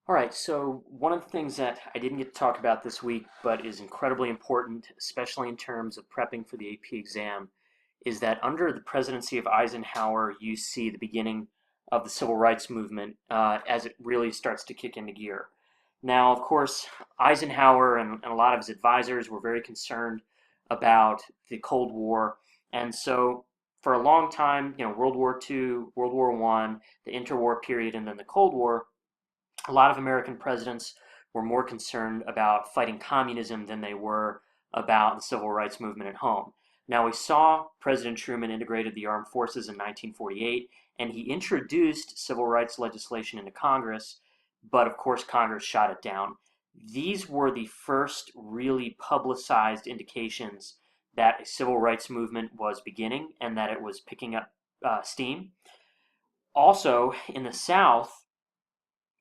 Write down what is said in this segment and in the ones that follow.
All right, so one of the things that I didn't get to talk about this week, but is incredibly important, especially in terms of prepping for the AP exam, is that under the presidency of Eisenhower, you see the beginning of the civil rights movement as it really starts to kick into gear. Now, of course, Eisenhower and a lot of his advisors were very concerned about the Cold War, and so for a long time, World War II, World War I, the interwar period, and then the Cold War, a lot of American presidents were more concerned about fighting communism than they were about the civil rights movement at home. Now, we saw President Truman integrated the armed forces in 1948, and he introduced civil rights legislation into Congress, but of course, Congress shot it down. These were the first really publicized indications that a civil rights movement was beginning and that it was picking up steam. Also, in the South,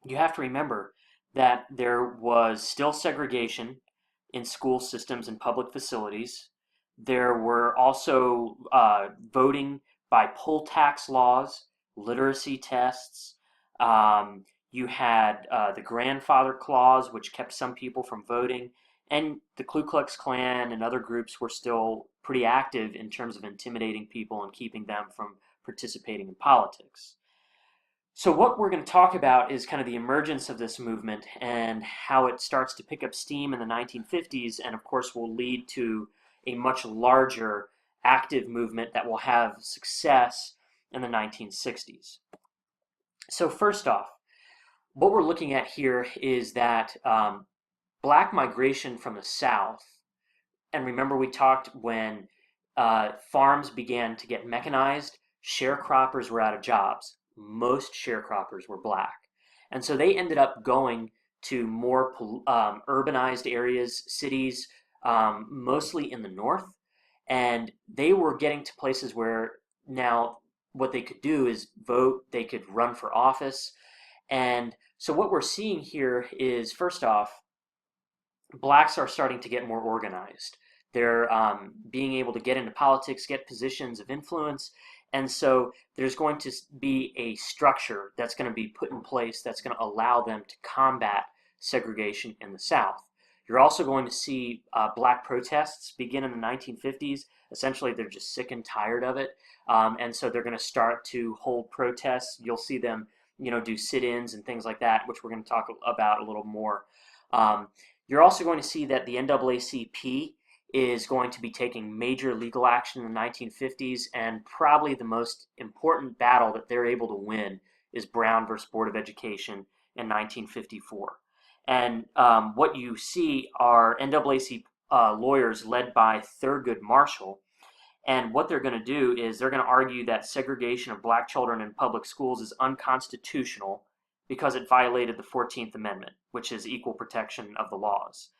you have to remember that there was still segregation in school systems and public facilities. There were also voting by poll tax laws, literacy tests. You had the grandfather clause, which kept some people from voting. And the Ku Klux Klan and other groups were still pretty active in terms of intimidating people and keeping them from participating in politics. So, what we're going to talk about is kind of the emergence of this movement and how it starts to pick up steam in the 1950s, and of course, will lead to a much larger active movement that will have success in the 1960s. So, first off, what we're looking at here is that black migration from the South, and remember, we talked when farms began to get mechanized, sharecroppers were out of jobs. Most sharecroppers were black. And so they ended up going to more urbanized areas, cities, mostly in the north. And they were getting to places where now what they could do is vote, they could run for office. And so what we're seeing here is, first off, blacks are starting to get more organized. They're being able to get into politics, get positions of influence, and so there's going to be a structure that's going to be put in place that's going to allow them to combat segregation in the South. You're also going to see black protests begin in the 1950s. Essentially, they're just sick and tired of it, and so they're going to start to hold protests. You'll see them, do sit-ins and things like that, which we're going to talk about a little more. Um, you're also going to see that the NAACP is going to be taking major legal action in the 1950s, and probably the most important battle that they're able to win is Brown versus Board of Education in 1954. And what you see are NAACP lawyers led by Thurgood Marshall, and what they're going to do is they're going to argue that segregation of black children in public schools is unconstitutional because it violated the 14th Amendment, which is equal protection of the laws.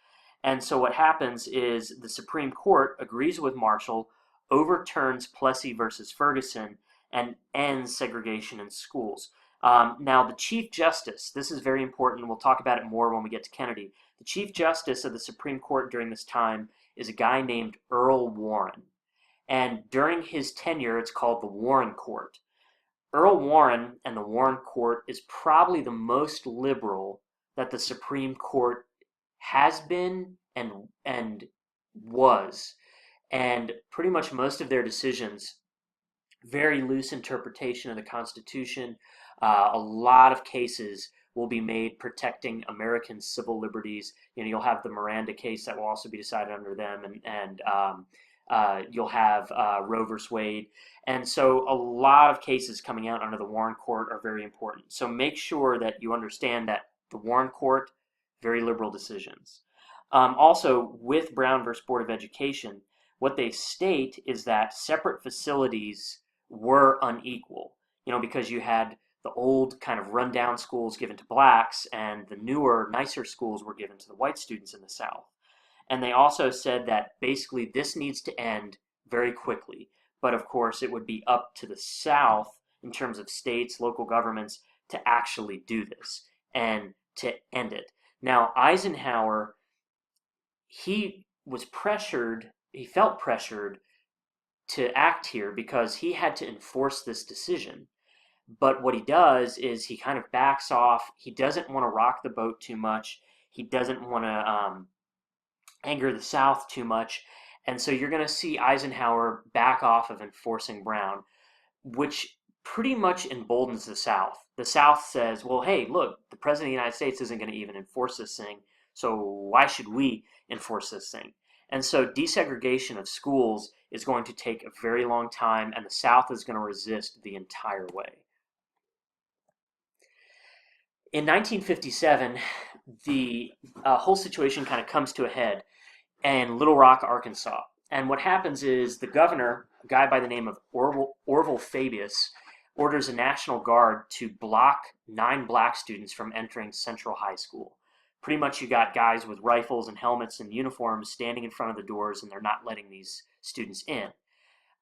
And so what happens is the Supreme Court agrees with Marshall, overturns Plessy versus Ferguson, and ends segregation in schools. Now, the Chief Justice, this is very important, we'll talk about it more when we get to Kennedy. The Chief Justice of the Supreme Court during this time is a guy named Earl Warren. And during his tenure, it's called the Warren Court. Earl Warren and the Warren Court is probably the most liberal that the Supreme Court has been and was. And pretty much most of their decisions, very loose interpretation of the Constitution. A lot of cases will be made protecting American civil liberties. You'll have the Miranda case that will also be decided under them, and you'll have Roe versus Wade. And so a lot of cases coming out under the Warren Court are very important. So make sure that you understand that the Warren Court, very liberal decisions. Also, with Brown versus Board of Education, what they state is that separate facilities were unequal, because you had the old kind of rundown schools given to blacks and the newer, nicer schools were given to the white students in the South. And they also said that basically this needs to end very quickly. But of course, it would be up to the South in terms of states, local governments to actually do this and to end it. Now, Eisenhower, he was pressured, he felt pressured to act here because he had to enforce this decision. But what he does is he kind of backs off. He doesn't want to rock the boat too much. He doesn't want to anger the South too much. And so you're going to see Eisenhower back off of enforcing Brown, which pretty much emboldens the South. The South says, well, hey, look, the President of the United States isn't going to even enforce this thing, so why should we enforce this thing? And so desegregation of schools is going to take a very long time, and the South is going to resist the entire way. In 1957, the whole situation kind of comes to a head in Little Rock, Arkansas. And what happens is the governor, a guy by the name of Orville Fabius, orders a National Guard to block 9 black students from entering Central High School. Pretty much you got guys with rifles and helmets and uniforms standing in front of the doors, and they're not letting these students in.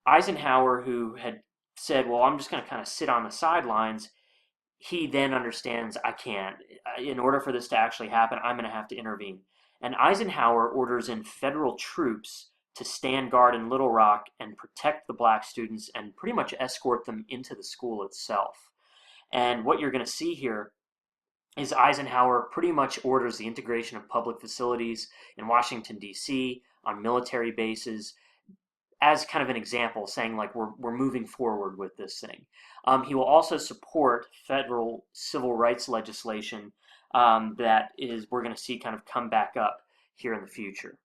Eisenhower, who had said, well, I'm just going to kind of sit on the sidelines, he then understands I can't. In order for this to actually happen, I'm going to have to intervene. And Eisenhower orders in federal troops to stand guard in Little Rock and protect the black students and pretty much escort them into the school itself. And what you're going to see here is Eisenhower pretty much orders the integration of public facilities in Washington, D.C., on military bases, as kind of an example, saying like we're moving forward with this thing. He will also support federal civil rights legislation that is we're going to see kind of come back up here in the future.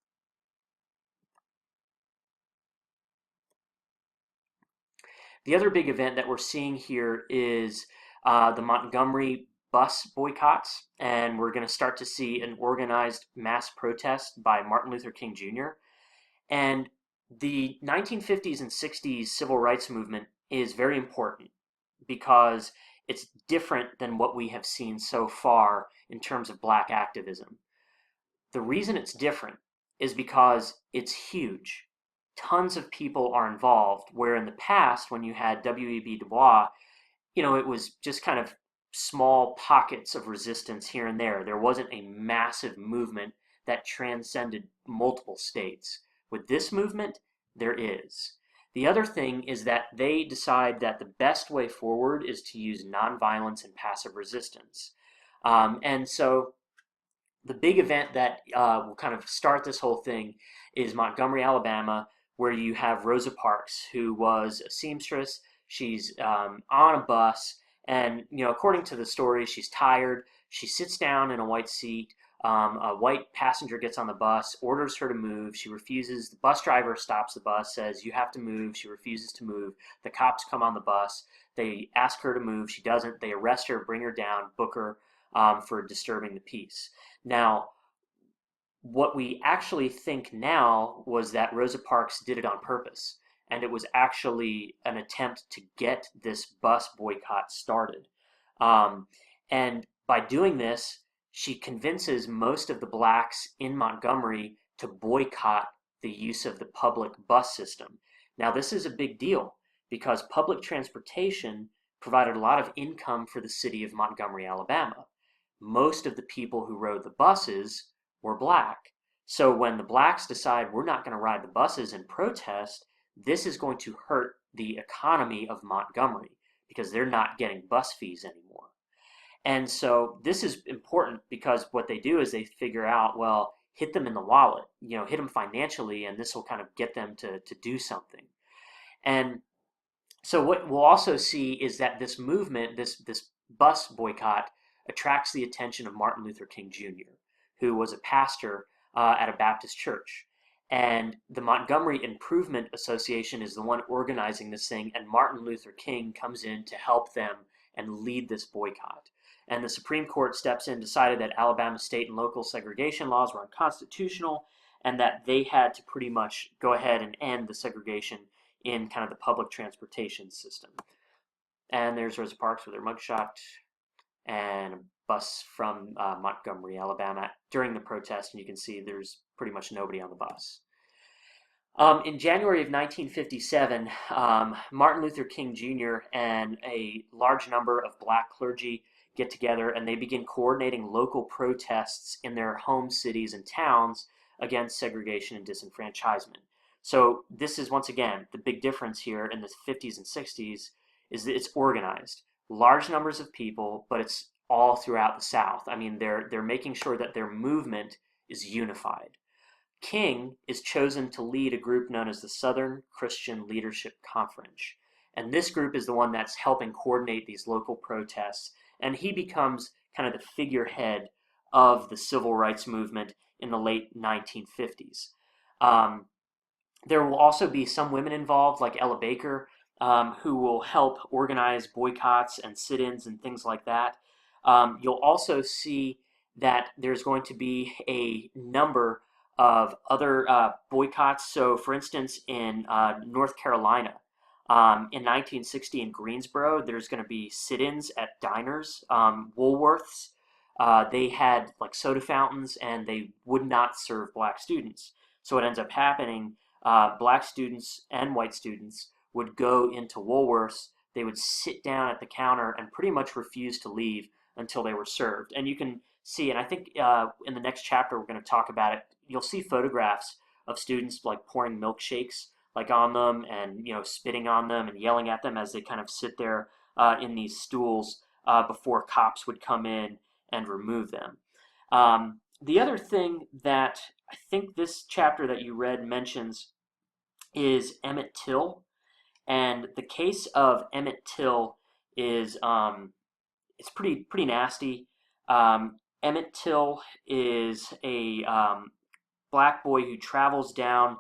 The other big event that we're seeing here is the Montgomery bus boycotts, and we're going to start to see an organized mass protest by Martin Luther King Jr. And the 1950s and 60s civil rights movement is very important because it's different than what we have seen so far in terms of black activism. The reason it's different is because it's huge. Tons of people are involved, where in the past, when you had W.E.B. Du Bois, it was just kind of small pockets of resistance here and there. There wasn't a massive movement that transcended multiple states. With this movement, there is. The other thing is that they decide that the best way forward is to use nonviolence and passive resistance. And so the big event that will kind of start this whole thing is Montgomery, Alabama, where you have Rosa Parks, who was a seamstress. She's on a bus, and according to the story, she's tired. She sits down in a white seat. A white passenger gets on the bus, orders her to move. She refuses. The bus driver stops the bus, says, "You have to move." She refuses to move. The cops come on the bus. They ask her to move. She doesn't. They arrest her, bring her down, book her for disturbing the peace. Now, what we actually think now was that Rosa Parks did it on purpose, and it was actually an attempt to get this bus boycott started. And by doing this, she convinces most of the blacks in Montgomery to boycott the use of the public bus system. Now, this is a big deal because public transportation provided a lot of income for the city of Montgomery, Alabama. Most of the people who rode the buses were black. So when the blacks decide we're not going to ride the buses in protest, this is going to hurt the economy of Montgomery because they're not getting bus fees anymore. And so this is important because what they do is they figure out, well, hit them in the wallet, hit them financially, and this will kind of get them to do something. And so what we'll also see is that this movement, this bus boycott, attracts the attention of Martin Luther King Jr., who was a pastor at a Baptist church. And the Montgomery Improvement Association is the one organizing this thing, and Martin Luther King comes in to help them and lead this boycott. And the Supreme Court steps in, decided that Alabama state and local segregation laws were unconstitutional, and that they had to pretty much go ahead and end the segregation in kind of the public transportation system. And there's Rosa Parks with her mugshot and a bus from Montgomery, Alabama during the protest, and you can see there's pretty much nobody on the bus. In January of 1957, Martin Luther King Jr. and a large number of black clergy get together and they begin coordinating local protests in their home cities and towns against segregation and disenfranchisement. So this is, once again, the big difference here in the 50s and 60s is that it's organized. large numbers of people, but it's all throughout the South. I mean, they're making sure that their movement is unified. King is chosen to lead a group known as the Southern Christian Leadership Conference. And this group is the one that's helping coordinate these local protests. And he becomes kind of the figurehead of the civil rights movement in the late 1950s. Um, there will also be some women involved, like Ella Baker, who will help organize boycotts and sit ins and things like that. You'll also see that there's going to be a number of other boycotts. So, for instance, in North Carolina, in 1960 in Greensboro, there's going to be sit ins at diners, Woolworths. They had like soda fountains and they would not serve black students. So, what ends up happening, black students and white students would go into Woolworths. They would sit down at the counter and pretty much refuse to leave until they were served. And you can see, and I think in the next chapter we're going to talk about it. You'll see photographs of students like pouring milkshakes like on them, and spitting on them and yelling at them as they kind of sit there in these stools before cops would come in and remove them. The other thing that I think this chapter that you read mentions is Emmett Till, and the case of Emmett Till is it's pretty nasty. Emmett Till is a black boy who travels down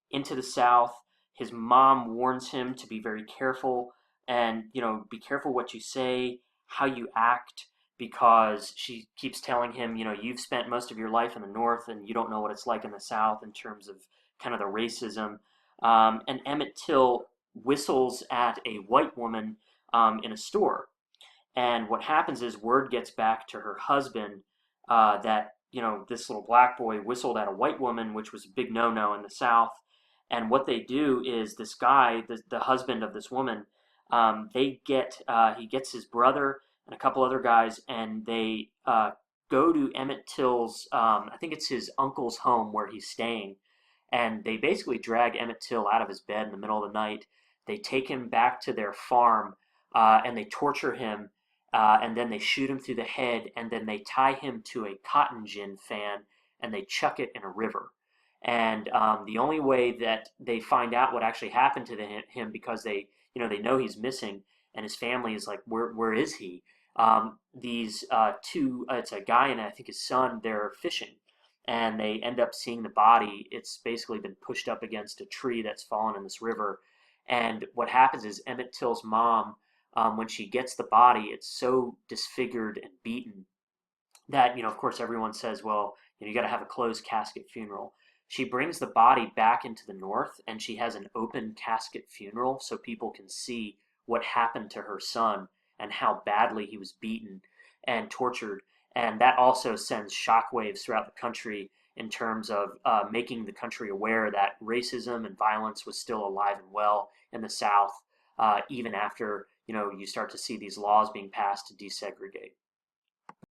into the South. His mom warns him to be very careful, and be careful what you say, how you act, because she keeps telling him, you've spent most of your life in the North and you don't know what it's like in the South in terms of kind of the racism. And Emmett Till whistles at a white woman in a store. And what happens is word gets back to her husband that this little black boy whistled at a white woman, which was a big no-no in the South. And what they do is this guy, the husband of this woman, he gets his brother and a couple other guys, and they go to Emmett Till's, I think it's his uncle's home where he's staying, and they basically drag Emmett Till out of his bed in the middle of the night. They take him back to their farm, and they torture him, and then they shoot him through the head, and then they tie him to a cotton gin fan, and they chuck it in a river. And the only way that they find out what actually happened to him, because they know he's missing, and his family is like, where is he? These two, it's a guy and I think his son. They're fishing, and they end up seeing the body. It's basically been pushed up against a tree that's fallen in this river. And what happens is Emmett Till's mom, when she gets the body, it's so disfigured and beaten that, of course, everyone says, well, you got to have a closed casket funeral. She brings the body back into the North, and she has an open casket funeral so people can see what happened to her son and how badly he was beaten and tortured. And that also sends shockwaves throughout the country in terms of making the country aware that racism and violence was still alive and well in the South, even after you start to see these laws being passed to desegregate.